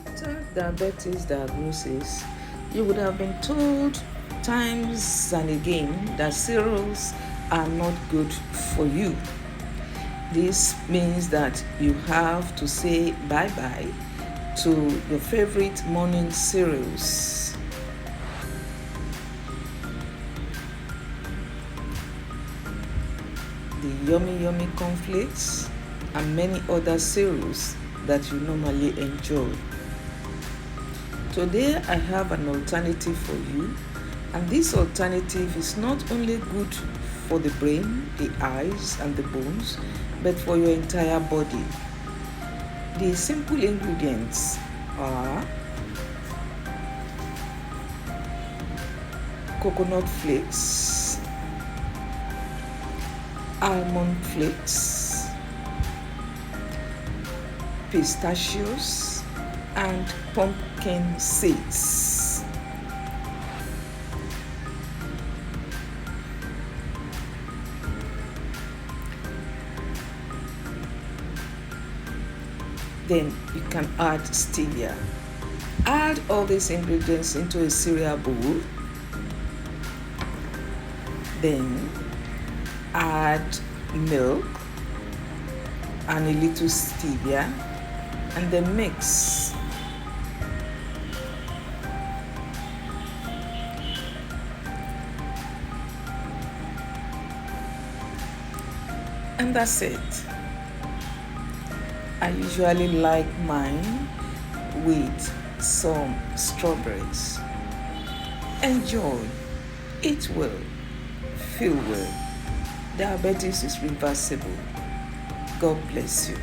After diabetes diagnosis, you would have been told times and again that cereals are not good for you. This means that you have to say bye bye to your favorite morning cereals. The yummy yummy cornflakes and many other cereals that you normally enjoy. Today I have an alternative for you, and this alternative is not only good for the brain, the eyes and the bones, but for your entire body. The simple ingredients are coconut flakes, almond flakes, pistachios, and pumpkin seeds. Then you can add stevia. Add all these ingredients into a cereal bowl. Then add milk and a little stevia and then mix. And that's it. I usually like mine with some strawberries. Enjoy, eat well, feel well. Diabetes is reversible. God bless you.